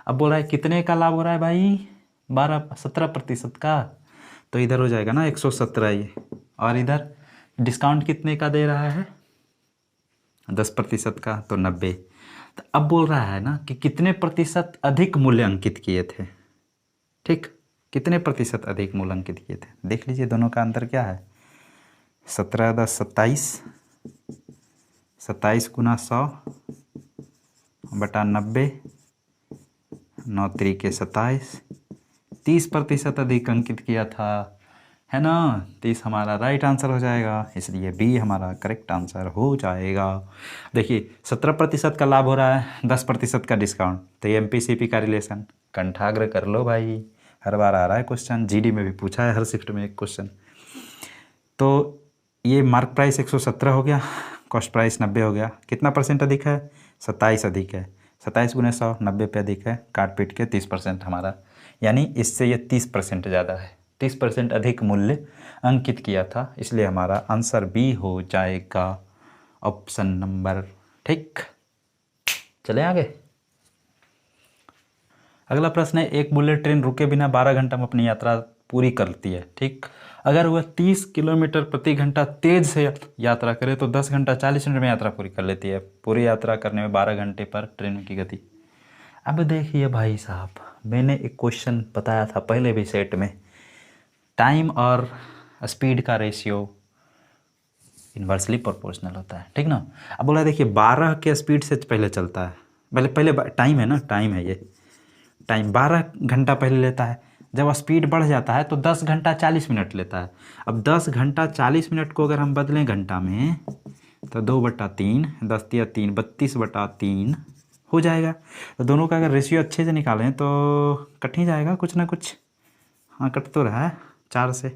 अब बोल रहा है कितने का लाभ हो रहा है भाई, 17% का, तो इधर हो जाएगा ना 117 ये, और इधर डिस्काउंट कितने का दे रहा है 10% का, तो 90। तो अब बोल रहा है ना कि कितने प्रतिशत अधिक मूल्य अंकित किए थे। ठीक, कितने प्रतिशत अधिक मूल्य अंकित किए थे, देख लीजिए दोनों का अंतर क्या है, 17 10 27, 27 गुना 100 बटा 90, 9 3 के 27, 30% अधिक अंकित किया था। है ना। 30 हमारा राइट आंसर हो जाएगा, इसलिए बी हमारा करेक्ट आंसर हो जाएगा। देखिए 17% का लाभ हो रहा है, 10% का डिस्काउंट, तो ये MPCP का रिलेशन कंठाग्र कर लो भाई, हर बार आ रहा है क्वेश्चन, GD में भी पूछा है हर शिफ्ट में एक क्वेश्चन। तो ये मार्क प्राइस 117 हो गया, कॉस्ट प्राइस 90 हो गया, कितना परसेंट अधिक है, 27 अधिक है, 27 गुने 100, 90 पे अधिक है, काट पीट के 30% हमारा, यानी इससे ये 30% ज़्यादा है, 30% अधिक मूल्य अंकित किया था, इसलिए हमारा आंसर बी हो जाएगा, ऑप्शन नंबर। ठीक, चलें आगे। अगला प्रश्न है, एक बुलेट ट्रेन रुके बिना 12 घंटा में अपनी यात्रा पूरी करती है। ठीक, अगर वह 30 किलोमीटर प्रति घंटा तेज से यात्रा करे तो 10 घंटा 40 मिनट में यात्रा पूरी कर लेती है। पूरी यात्रा करने में 12 घंटे पर ट्रेन की गति। अब देखिए भाई साहब, मैंने एक क्वेश्चन बताया था पहले भी सेट में, टाइम और स्पीड का रेशियो इन्वर्सली प्रोपोर्शनल होता है, ठीक ना। अब बोला देखिए 12 के स्पीड से पहले चलता है, पहले टाइम है ना, टाइम है, ये टाइम 12 घंटा पहले लेता है, जब स्पीड बढ़ जाता है तो 10 घंटा 40 मिनट लेता है। अब 10 घंटा 40 मिनट को अगर हम बदलें घंटा में तो 2/3, 10 या 3, 32/3 हो जाएगा। तो दोनों का अगर रेशियो अच्छे से निकालें तो कट ही जाएगा कुछ ना कुछ। हाँ, कट तो रहा है 4 से,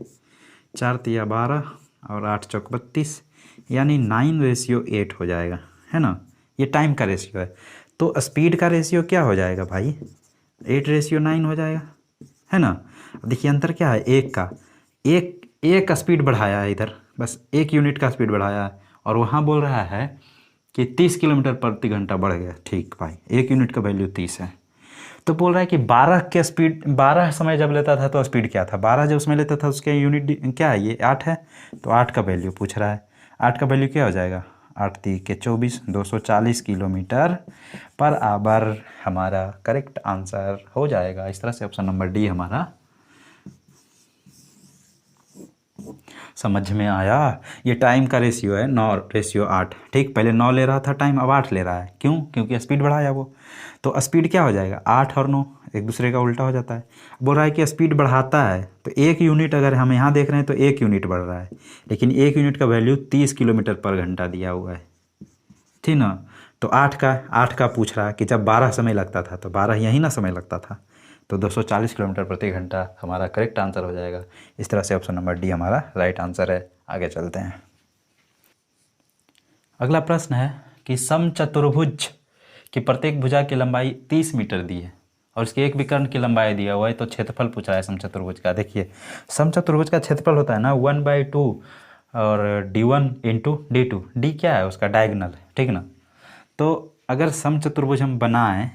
4 तिया 12 और 8 चौक 32, यानी 9:8 हो जाएगा, है ना। ये टाइम का रेशियो है। तो स्पीड का रेशियो क्या हो जाएगा भाई, 8:9 हो जाएगा, है ना। देखिए अंतर क्या है, एक का, एक का स्पीड बढ़ाया है इधर, बस 1 यूनिट का स्पीड बढ़ाया है, और वहाँ बोल रहा है कि 30 किलोमीटर प्रति घंटा बढ़ गया। ठीक भाई, 1 यूनिट का वैल्यू 30 है। तो बोल रहा है कि 12 के स्पीड, 12 समय जब लेता था तो स्पीड क्या था, 12 जब उसमें लेता था उसके यूनिट क्या है, ये 8 है, तो 8 का वैल्यू पूछ रहा है। 8 का वैल्यू क्या हो जाएगा, 8 3 के 24, 240 किलोमीटर पर आवर हमारा करेक्ट आंसर हो जाएगा। इस तरह से ऑप्शन नंबर डी हमारा समझ में आया। ये टाइम का रेशियो है 9:8। ठीक, पहले 9 ले रहा था टाइम, अब 8 ले रहा है, क्यों, क्योंकि स्पीड बढ़ाया वो। तो स्पीड क्या हो जाएगा, 8 और 9 एक दूसरे का उल्टा हो जाता है। बोल रहा है कि स्पीड बढ़ाता है, तो 1 यूनिट अगर हम यहाँ देख रहे हैं तो 1 यूनिट बढ़ रहा है, लेकिन 1 यूनिट का वैल्यू 30 किलोमीटर पर घंटा दिया हुआ है, ठीक ना। तो 8 का पूछ रहा है कि जब 12 समय लगता था तो 12 यही ना समय लगता था, तो 240 किलोमीटर प्रति घंटा हमारा करेक्ट आंसर हो जाएगा। इस तरह से ऑप्शन नंबर डी हमारा राइट आंसर है। आगे चलते हैं। अगला प्रश्न है कि समचतुर्भुज की प्रत्येक भुजा की लंबाई 30 मीटर दी है और उसके एक विकर्ण की लंबाई दिया हुआ है, तो क्षेत्रफल पूछा है समचतुर्भुज का। देखिए समचतुर्भुज का क्षेत्रफल होता है ना 1/2 और d1 इंटू d2। डी क्या है, उसका डायगोनल, ठीक ना। तो अगर समचतुर्भुज हम बनाएं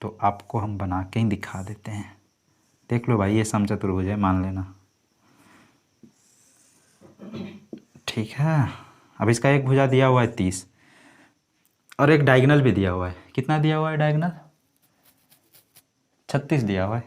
तो आपको हम बना के ही दिखा देते हैं। देख लो भाई, ये समचतुर्भुज है, मान लेना, ठीक है। अब इसका एक भुजा दिया हुआ है 30 और एक डायगोनल भी दिया हुआ है। कितना दिया हुआ है डायगोनल, 36 दिया हुआ है।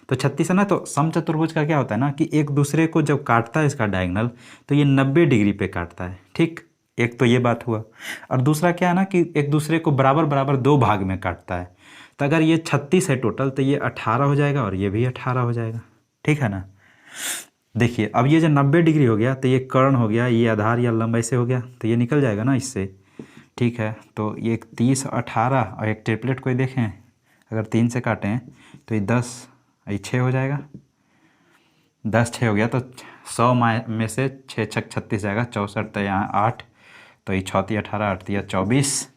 तो 36 है ना, तो समचतुर्भुज का क्या होता है ना कि एक दूसरे को जब काटता है इसका डायगोनल तो ये 90 डिग्री पे काटता है, ठीक। एक तो ये बात हुआ, और दूसरा क्या है ना कि एक दूसरे को बराबर बराबर 2 भाग में काटता है। तो अगर ये 36 है टोटल, तो ये 18 हो जाएगा और ये भी 18 हो जाएगा, ठीक है ना। देखिए अब ये जो 90 डिग्री हो गया तो ये कर्ण हो गया, ये आधार या लंब ऐसे हो गया, तो ये निकल जाएगा ना इससे, ठीक है। तो ये 30 18 और एक ट्रिपलेट कोई देखें, अगर 3 से काटें तो ये 10, ये 6 हो जाएगा, 10 6 हो गया, तो 100 में से 6 6 36 जाएगा, 64, तो यहाँ 8, तो ये 6 3 18, 8 3 24,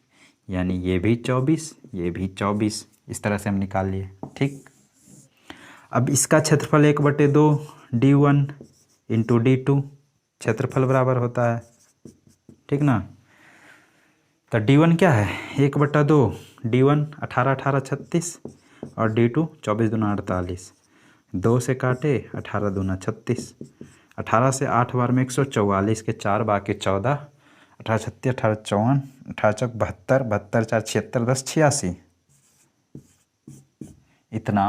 यानी ये भी 24, ये भी 24। इस तरह से हम निकाल लिए, ठीक। अब इसका क्षेत्रफल 1/2 d1 इंटू d2, क्षेत्रफल बराबर होता है, ठीक ना। तो d1 क्या है, 1/2 d1 18 18 36 और d2 24 दूना 48, 2 से काटे 18 दूना 36, 18 से 8 बार में 144 के 4 बाकी 14, 18 36 18 54, 18 चौक 72, 72 4 76, 10 86। इतना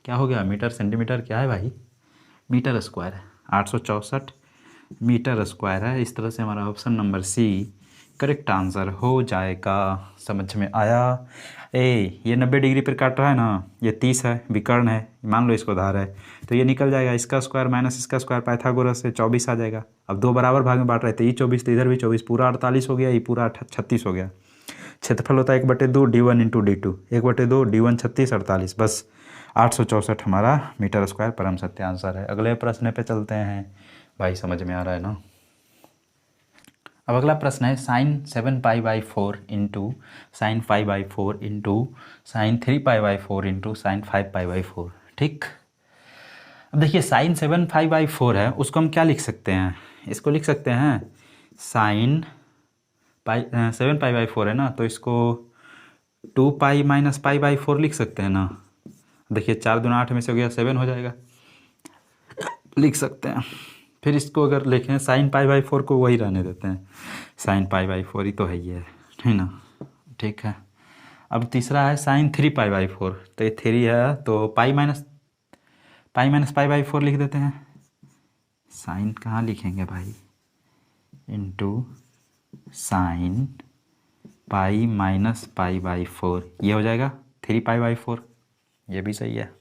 क्या हो गया, मीटर सेंटीमीटर क्या है भाई, मीटर स्क्वायर है, 864 मीटर स्क्वायर है। इस तरह से हमारा option number C correct answer हो जाएगा। समझ में आया। ये 90 डिग्री पर काट रहा है ना, ये 30 है, विकर्ण है, मान लो इसको धार है, तो ये निकल जाएगा, इसका स्क्वायर माइनस इसका स्क्वायर, पाइथागोरस से 24 आ जाएगा। अब दो बराबर भाग में बांट रहे थे, ये 24 तो इधर भी 24, पूरा 48 हो गया, ये पूरा 36 हो गया। क्षेत्रफल होता है 1/2 D1 इंटू D2, 1/2 D1 36 48, बस 864 हमारा मीटर स्क्वायर परम सत्य आंसर है। अगले प्रश्न पे चलते हैं भाई, समझ में आ रहा है ना। अब अगला प्रश्न है sine 7π/4 into sine 5/4 into sine 3π/4 into sine 5π/4। ठीक, अब देखिए साइन 7π/4 है, उसको हम क्या लिख सकते हैं, इसको लिख सकते हैं साइन 7π/4 है ना, तो इसको 2π - π/4 लिख सकते हैं ना। देखिए 4 दूना 8 में से हो गया 7 हो जाएगा, लिख सकते हैं। फिर इसको अगर लिखें साइन π/4 को वही रहने देते हैं, साइन π/4 ही तो है, ये है ना। ठीक है, अब तीसरा है साइन 3π/4, तो ये 3 है तो पाई माइनस π/4 लिख देते हैं। साइन कहाँ लिखेंगे भाई, इंटू साइन पाई माइनस π/4, ये हो जाएगा 3π/4, ये भी सही है।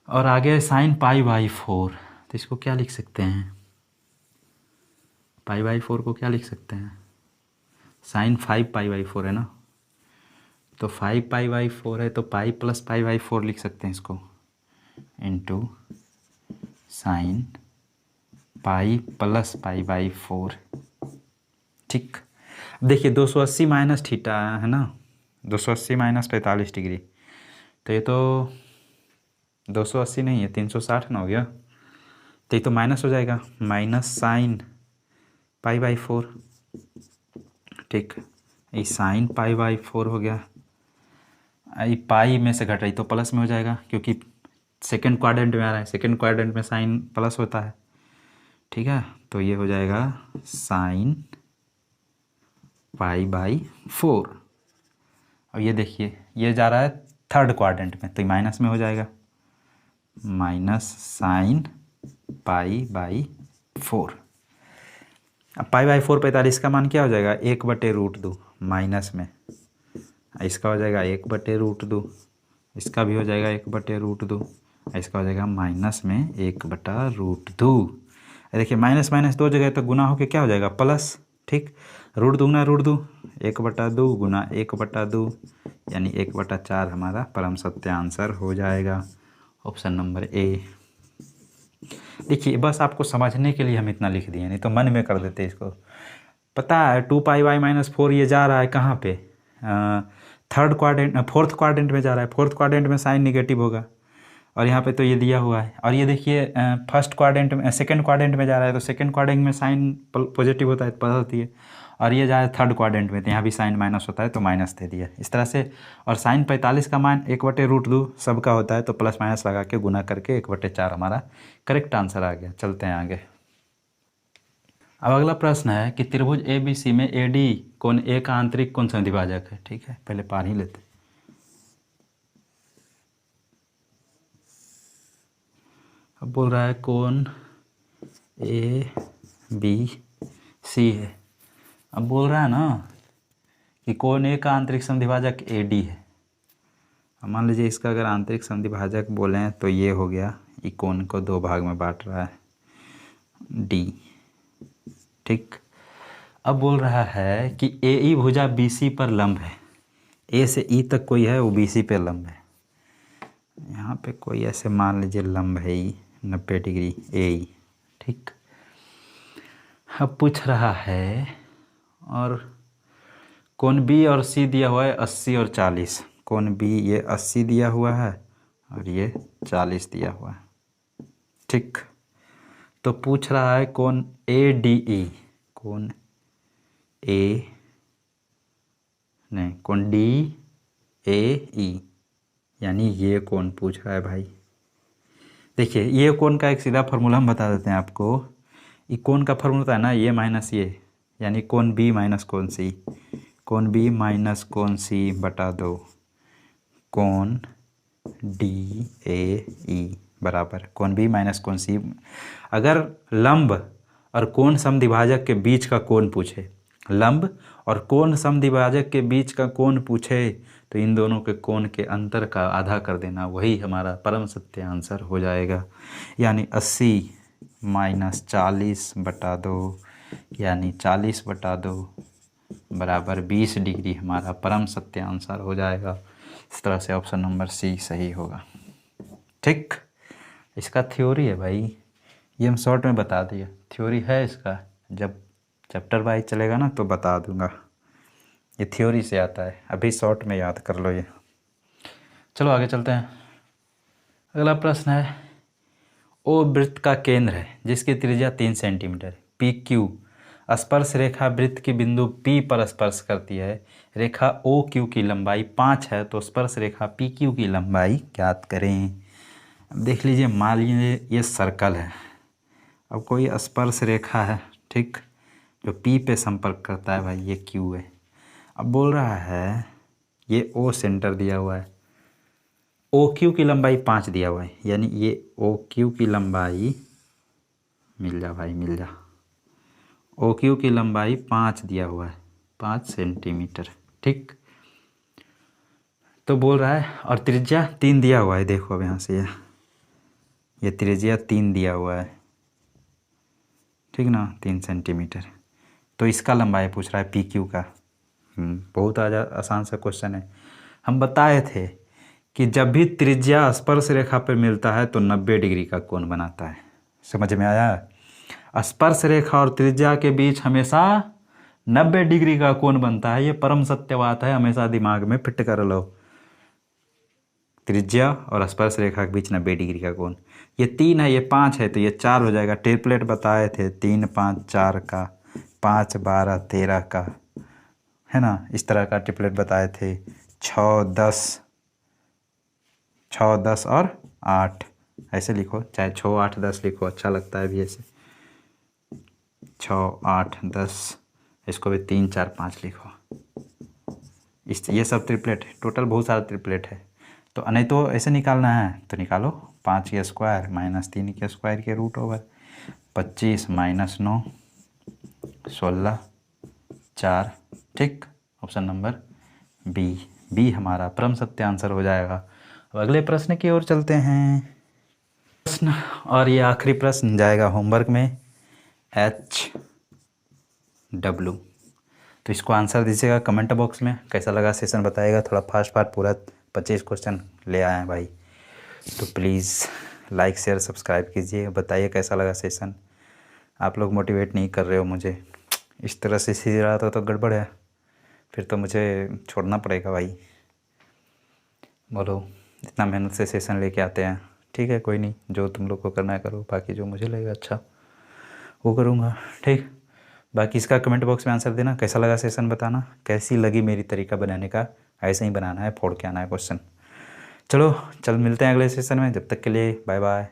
और आगे साइन π/4, तो इसको क्या लिख सकते हैं, π/4 को क्या लिख सकते हैं, साइन 5π/4 है ना, तो 5π/4 है तो पाई प्लस π/4 लिख सकते हैं इसको, इंटू साइन पाई प्लस π/4। ठीक, अब देखिए 280 माइनस थीटा है ना, 280 माइनस 45 डिग्री, तो ये तो 280 नहीं है, 360 ना हो गया, तो ये तो माइनस हो जाएगा, माइनस साइन π/4। ठीक, ये साइन π/4 हो गया, ये पाई में से घट रही तो प्लस में हो जाएगा, क्योंकि सेकंड क्वाड्रेंट में आ रहा है, सेकंड क्वाड्रेंट में साइन प्लस होता है। ठीक है, तो ये हो जाएगा साइन π/4। और ये देखिए ये जा रहा है थर्ड क्वाड्रेंट में, तो माइनस में हो जाएगा, माइनस साइन π/4। अब π/4 45 का मान क्या हो जाएगा, 1/√2 माइनस में, इसका हो जाएगा 1/√2, इसका भी हो जाएगा 1/√2, इसका हो जाएगा माइनस में 1/√2। देखिए माइनस माइनस दो जगह तो गुना होके क्या हो जाएगा, प्लस। ठीक, √2 गुना √2, 1/2 गुना 1/2, यानी 1/4 हमारा परम सत्य आंसर हो जाएगा, ऑप्शन नंबर ए। देखिए बस आपको समझने के लिए हम इतना लिख दिए, नहीं तो मन में कर देते इसको। पता है 2πy-4 ये जा रहा है कहाँ पे, थर्ड क्वाड्रेंट, फोर्थ क्वाड्रेंट में जा रहा है, फोर्थ क्वाड्रेंट में साइन निगेटिव होगा, और यहाँ पे तो ये दिया हुआ है। और ये देखिए फर्स्ट क्वाड्रेंट में, सेकंड क्वाड्रेंट में जा रहा है, तो सेकंड क्वाड्रेंट में साइन पॉजिटिव होता है, प्लस होती है, और ये जा रहा है थर्ड क्वाड्रेंट में, तो यहाँ भी साइन माइनस होता है, तो माइनस दे दिया इस तरह से। और साइन 45 का मान 1/√2 सबका होता है, तो प्लस माइनस लगा के गुना करके 1/4 हमारा करेक्ट आंसर आ गया। चलते हैं आगे। अब अगला प्रश्न है कि त्रिभुज ABC में AD कोण ए का आंतरिक कोण समद्विभाजक है। ठीक है, पहले पार ही लेते। अब बोल रहा है कोण ABC है। अब बोल रहा है ना कि कोण ए का आंतरिक समद्विभाजक AD है। अब मान लीजिए इसका अगर आंतरिक समद्विभाजक बोलें तो ये हो गया, ये कोण को दो भाग में बांट रहा है, D। ठीक, अब बोल रहा है कि AE भुजा BC पर लंब है, A से E तक कोई है वो BC पे लंब है। यहाँ पे कोई ऐसे मान लीजिए लंब है E 90 डिग्री AE। ठीक, अब पूछ रहा है, और कोण B और C दिया हुआ है 80 और 40, कोण B ये 80 दिया हुआ है और ये 40 दिया हुआ है। ठीक, तो पूछ रहा है कोण ADE, कोण DAE, यानी ये कोण पूछ रहा है भाई। देखिए ये कोण का एक सीधा फार्मूला हम बता देते हैं आपको। ये कोण का फार्मूला होता है ना, ये माइनस ये, यानी कोण B माइनस कोण C, कोण B माइनस कोण C बटा 2 कोण DAE बराबर कोण B माइनस कोण C। अगर लंब और कोण समद्विभाजक के बीच का कोण पूछे लंब और कोण समद्विभाजक के बीच का कोण पूछे तो इन दोनों के कोण के अंतर का आधा कर देना, वही हमारा परम सत्य आंसर हो जाएगा। यानी 80 माइनस 40/2 यानी 40/2 बराबर 20 डिग्री हमारा परम सत्य आंसर हो जाएगा। इस तरह से ऑप्शन नंबर सी सही होगा। ठीक, इसका थ्योरी है भाई, ये हम शॉर्ट में बता दिए, थ्योरी है इसका, जब चैप्टर वाइज चलेगा ना तो बता दूंगा। ये थ्योरी से आता है, अभी शॉर्ट में याद कर लो ये। चलो आगे चलते हैं। अगला प्रश्न है, ओ वृत्त का केंद्र है जिसकी त्रिज्या 3 सेंटीमीटर, पी क्यू स्पर्श रेखा वृत्त के बिंदु P पर स्पर्श करती है। रेखा ओ क्यू की लंबाई 5 है, तो स्पर्श रेखा पी क्यू की लंबाई ज्ञात करें। अब देख लीजिए, मान लीजिए ये सर्कल है, अब कोई स्पर्श रेखा है, ठीक, जो P पे संपर्क करता है भाई, ये Q है। अब बोल रहा है ये O सेंटर दिया हुआ है, OQ की लंबाई 5 दिया हुआ है, यानी ये OQ की लंबाई, मिल जा भाई मिल जा, OQ की लंबाई 5 दिया हुआ है, 5 सेंटीमीटर, ठीक। तो बोल रहा है और त्रिज्या 3 दिया हुआ है, देखो अब यहाँ से ये त्रिज्या 3 दिया हुआ है, ठीक ना, 3 सेंटीमीटर। तो इसका लंबाई पूछ रहा है पी क्यू का। बहुत आसान सा क्वेश्चन है। हम बताए थे कि जब भी त्रिज्या स्पर्श रेखा पर मिलता है तो 90 डिग्री का कोण बनाता है। समझ में आया? स्पर्श रेखा और त्रिज्या के बीच हमेशा 90 डिग्री का कोण बनता है, ये परम सत्य बात है, हमेशा दिमाग में फिट कर लो। त्रिज्या और स्पर्श रेखा के बीच 90 डिग्री का कोण, ये 3 है, ये 5 है, तो ये 4 हो जाएगा। ट्रिपलेट बताए थे, 3 5 4 का, 5 12 13 का, है ना, इस तरह का ट्रिपलेट बताए थे। 6 10 और 8 ऐसे लिखो, चाहे 6 8 10 लिखो, अच्छा लगता है भी ऐसे, 6 8 10, इसको भी 3 4 5 लिखो। ये सब ट्रिपलेट है, टोटल बहुत सारा ट्रिपलेट है। तो नहीं तो ऐसे निकालना है तो निकालो, 5 के स्क्वायर माइनस 3 के स्क्वायर के रूट ओवर 25 माइनस 9 16 4, ठीक। ऑप्शन नंबर बी हमारा परम सत्य आंसर हो जाएगा। अब अगले प्रश्न की ओर चलते हैं। प्रश्न, और ये आखिरी प्रश्न जाएगा होमवर्क में, HW। तो इसको आंसर दीजिएगा कमेंट बॉक्स में। कैसा लगा सेशन बताइएगा, थोड़ा फास्ट पूरा 25 क्वेश्चन ले आए हैं भाई। तो प्लीज़ लाइक शेयर सब्सक्राइब कीजिए, बताइए कैसा लगा सेशन। आप लोग मोटिवेट नहीं कर रहे हो मुझे, इस तरह से सीधे रहा तो गड़बड़ है, फिर तो मुझे छोड़ना पड़ेगा भाई। बोलो, इतना मेहनत से सेशन लेके आते हैं, ठीक है, कोई नहीं, जो तुम लोग को करना है करो, बाकी जो मुझे लगेगा अच्छा वो करूँगा, ठीक। बाकी इसका कमेंट बॉक्स में आंसर देना, कैसा लगा सेशन बताना, कैसी लगी मेरी तरीका बनाने का, ऐसे ही बनाना है, फोड़ के आना है क्वेश्चन। चलो मिलते हैं अगले सेशन में, जब तक के लिए बाय बाय,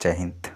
जय हिंद।